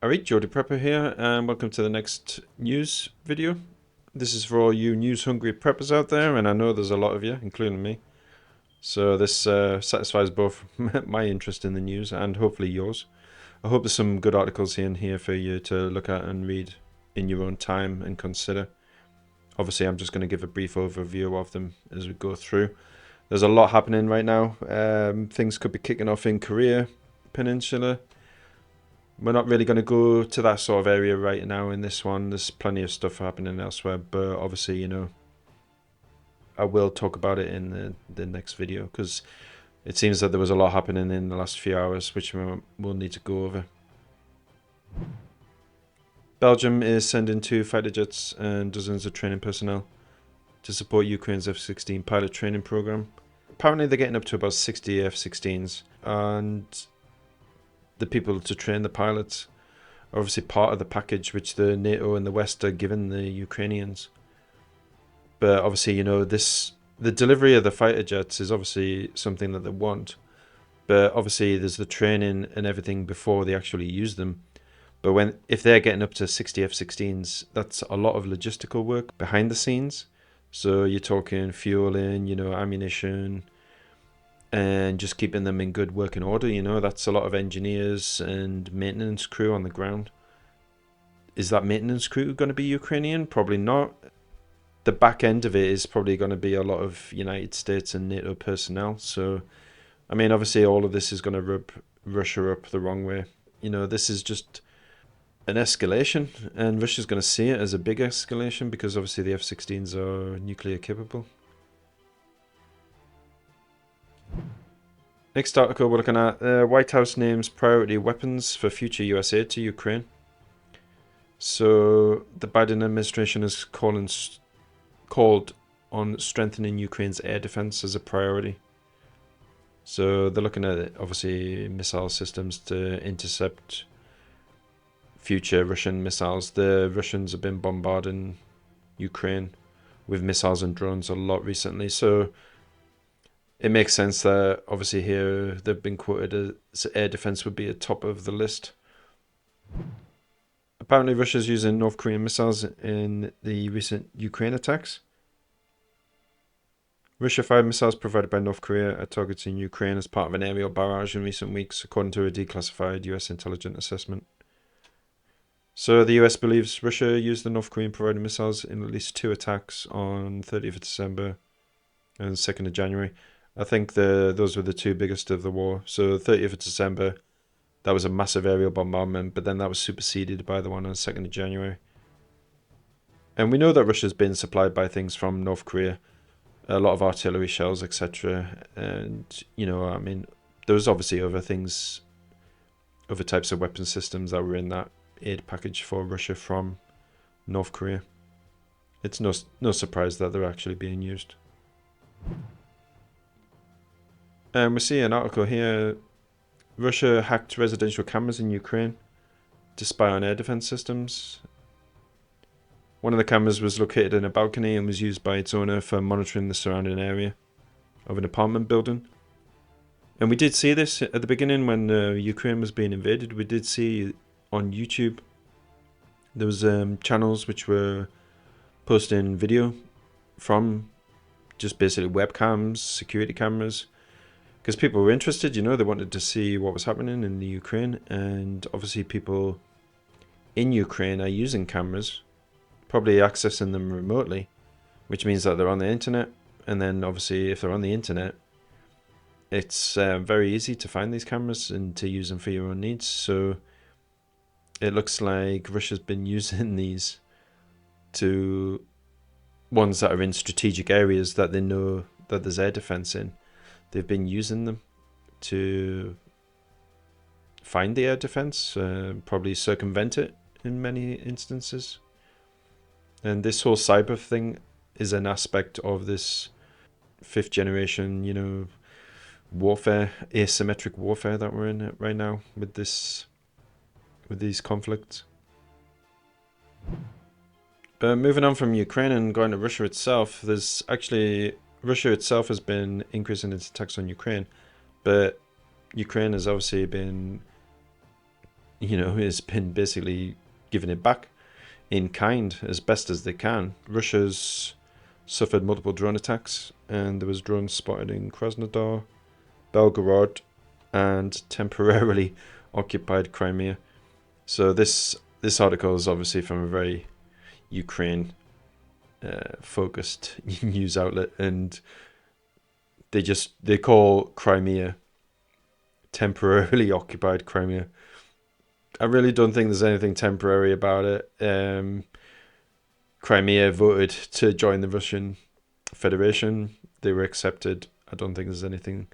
Alright, Geordie Prepper here, and welcome to the next news video. This is for all you news-hungry preppers out there, and I know there's a lot of you, including me. So this satisfies both my interest in the news and hopefully yours. I hope there's some good articles in here for you to look at and read in your own time and consider. Obviously, I'm just going to give a brief overview of them as we go through. There's a lot happening right now. Things could be kicking off in Korea Peninsula. We're not really going to go to that sort of area right now in this one. There's plenty of stuff happening elsewhere, but obviously, you know, I will talk about it in the next video because it seems that there was a lot happening in the last few hours, which we'll need to go over. Belgium is sending 2 fighter jets and dozens of training personnel to support Ukraine's F-16 pilot training program. Apparently, they're getting up to about 60 F-16s, and the people to train the pilots are obviously part of the package which the NATO and the West are giving the Ukrainians. But obviously, you know, the delivery of the fighter jets is obviously something that they want. But obviously, there's the training and everything before they actually use them. But if they're getting up to 60 F-16s, that's a lot of logistical work behind the scenes. So you're talking fueling, you know, ammunition, and just keeping them in good working order. You know, that's a lot of engineers and maintenance crew on the ground. Is that maintenance crew going to be Ukrainian? Probably not. The back end of it is probably going to be a lot of United States and NATO personnel. So, I mean, obviously all of this is going to rub Russia up the wrong way. You know, this is just an escalation, and Russia's going to see it as a big escalation because obviously the F-16s are nuclear capable. Next article we're looking at, White House names priority weapons for future US aid to Ukraine. So the Biden administration has called on strengthening Ukraine's air defense as a priority. So they're looking at obviously missile systems to intercept future Russian missiles. The Russians have been bombarding Ukraine with missiles and drones a lot recently, so it makes sense that obviously here they've been quoted as air defense would be at top of the list. Apparently Russia's using North Korean missiles in the recent Ukraine attacks. Russia fired missiles provided by North Korea are targeting Ukraine as part of an aerial barrage in recent weeks, according to a declassified US intelligence assessment. So the US believes Russia used the North Korean provided missiles in at least 2 attacks on 30th of December and 2nd of January. I think those were the 2 biggest of the war. So 30th of December, that was a massive aerial bombardment, but then that was superseded by the one on 2nd of January. And we know that Russia's been supplied by things from North Korea, a lot of artillery shells, etc. And, you know, I mean, there was obviously other things, other types of weapon systems that were in that aid package for Russia from North Korea. It's no surprise that they're actually being used. And we see an article here, Russia hacked residential cameras in Ukraine to spy on air defense systems. One of the cameras was located in a balcony and was used by its owner for monitoring the surrounding area of an apartment building. And we did see this at the beginning when Ukraine was being invaded. We did see on YouTube there was channels which were posting video from just basically webcams, security cameras, because people were interested, you know, they wanted to see what was happening in the Ukraine, and obviously people in Ukraine are using cameras, probably accessing them remotely, which means that they're on the internet, and then obviously if they're on the internet, it's very easy to find these cameras and to use them for your own needs. So it looks like Russia's been using these to ones that are in strategic areas that they know that there's air defense in. They've been using them to find the air defense, probably circumvent it in many instances. And this whole cyber thing is an aspect of this 5th generation, you know, warfare, asymmetric warfare that we're in right now with these conflicts. But moving on from Ukraine and going to Russia itself, there's actually Russia itself has been increasing its attacks on Ukraine, but Ukraine has obviously been has been basically giving it back in kind as best as they can. Russia's suffered multiple drone attacks, and there was drones spotted in Krasnodar, Belgorod, and temporarily occupied Crimea. So this article is obviously from a very Ukraine focused news outlet, and they call Crimea temporarily occupied Crimea. I really don't think there's anything temporary about it. Crimea voted to join the Russian Federation. They were accepted. I don't think there's anything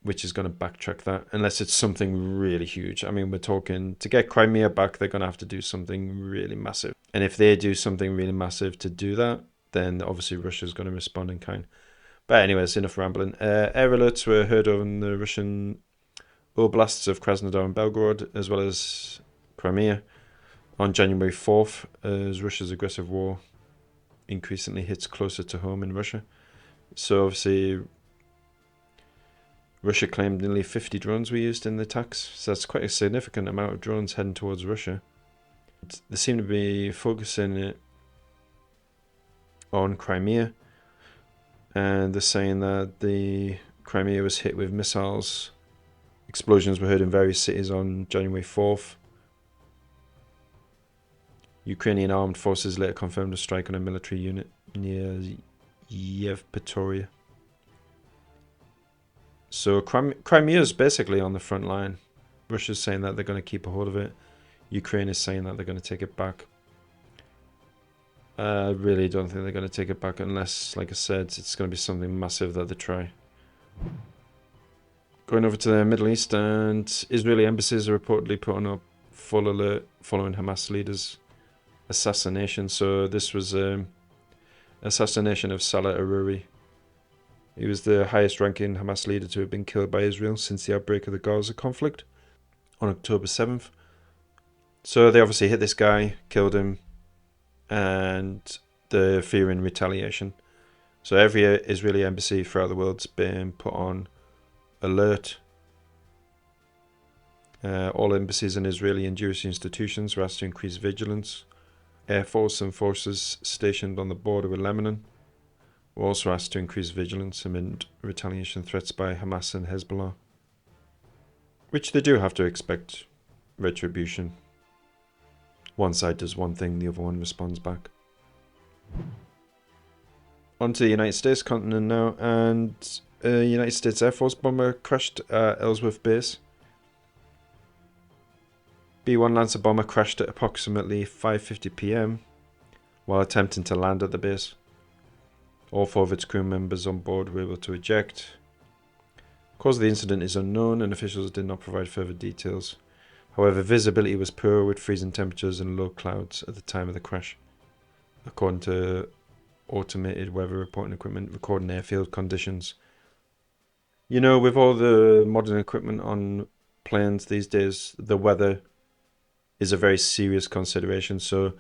which is going to backtrack that, unless it's something really huge. I mean, we're talking, to get Crimea back, they're going to have to do something really massive. And if they do something really massive to do that, then obviously Russia's going to respond in kind. But anyways, enough rambling. Air alerts were heard on the Russian oblasts of Krasnodar and Belgorod, as well as Crimea, on January 4th, as Russia's aggressive war increasingly hits closer to home in Russia. So obviously, Russia claimed nearly 50 drones were used in the attacks, so that's quite a significant amount of drones heading towards Russia. They seem to be focusing it on Crimea, and they're saying that the Crimea was hit with missiles. Explosions were heard in various cities on January 4th. Ukrainian armed forces later confirmed a strike on a military unit near Yevpatoria. So Crimea is basically on the front line. Russia's saying that they're going to keep a hold of it. Ukraine is saying that they're going to take it back. I really don't think they're going to take it back unless, like I said, it's going to be something massive that they try. Going over to the Middle East, and Israeli embassies are reportedly putting up full alert following Hamas leaders' assassination. So this was assassination of Salah Aruri. He was the highest ranking Hamas leader to have been killed by Israel since the outbreak of the Gaza conflict on October 7th. So they obviously hit this guy, killed him, and they're fearing retaliation. So every Israeli embassy throughout the world's been put on alert. All embassies and Israeli and Jewish institutions were asked to increase vigilance. Air Force and forces stationed on the border with Lebanon were also asked to increase vigilance amid retaliation threats by Hamas and Hezbollah, which they do have to expect retribution. One side does one thing, the other one responds back. On to the United States continent now, and a United States Air Force bomber crashed at Ellsworth Base. B-1 Lancer bomber crashed at approximately 5:50 p.m. while attempting to land at the base. All 4 of its crew members on board were able to eject. The cause of the incident is unknown, and officials did not provide further details. However, visibility was poor with freezing temperatures and low clouds at the time of the crash, according to automated weather reporting equipment recording airfield conditions. You know, with all the modern equipment on planes these days, the weather is a very serious consideration, so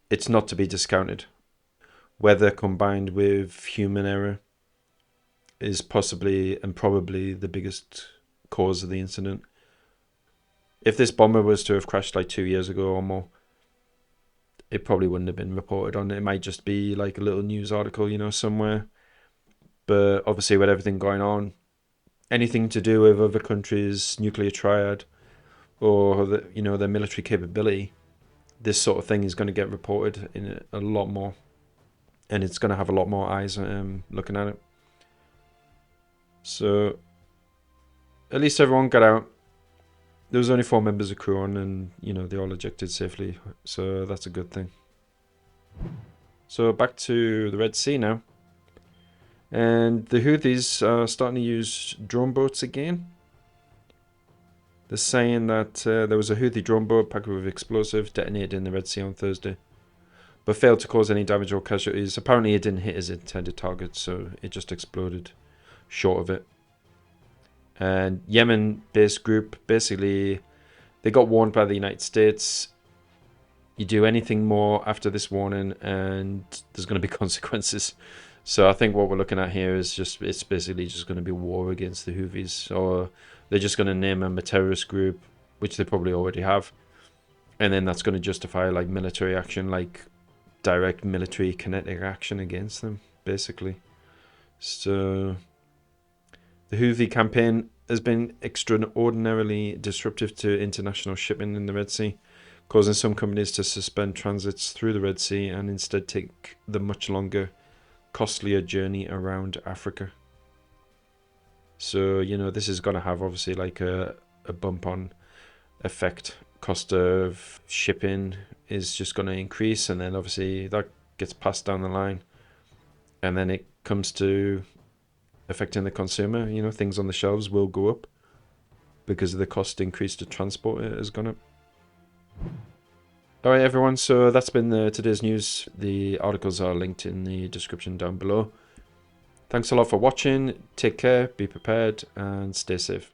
it's not to be discounted. Weather combined with human error is possibly and probably the biggest cause of the incident. If this bomber was to have crashed like 2 years ago or more, it probably wouldn't have been reported on. It might just be like a little news article, you know, somewhere. But obviously with everything going on, anything to do with other countries' nuclear triad or their military capability, this sort of thing is going to get reported in a lot more, and it's going to have a lot more eyes looking at it. So at least everyone got out. There was only 4 members of crew on, and they all ejected safely, so that's a good thing. So back to the Red Sea now, and the Houthis are starting to use drone boats again. They're saying that there was a Houthi drone boat packed with explosive detonated in the Red Sea on Thursday, but failed to cause any damage or casualties. Apparently it didn't hit its intended target, so it just exploded short of it. And Yemen-based group, basically, they got warned by the United States. You do anything more after this warning and there's going to be consequences. So I think what we're looking at here is it's basically just going to be war against the Houthis, or they're just going to name them a terrorist group, which they probably already have. And then that's going to justify like military action, like direct military kinetic action against them, basically. So the Houthi campaign has been extraordinarily disruptive to international shipping in the Red Sea, causing some companies to suspend transits through the Red Sea and instead take the much longer, costlier journey around Africa. So, you know, this is going to have obviously like a bump on effect. Cost of shipping is just going to increase, and then obviously that gets passed down the line, and then it comes to affecting the consumer. You know, things on the shelves will go up because of the cost increase to transport it has gone up. Alright everyone, so that's been today's news. The articles are linked in the description down below. Thanks a lot for watching, take care, be prepared, and stay safe.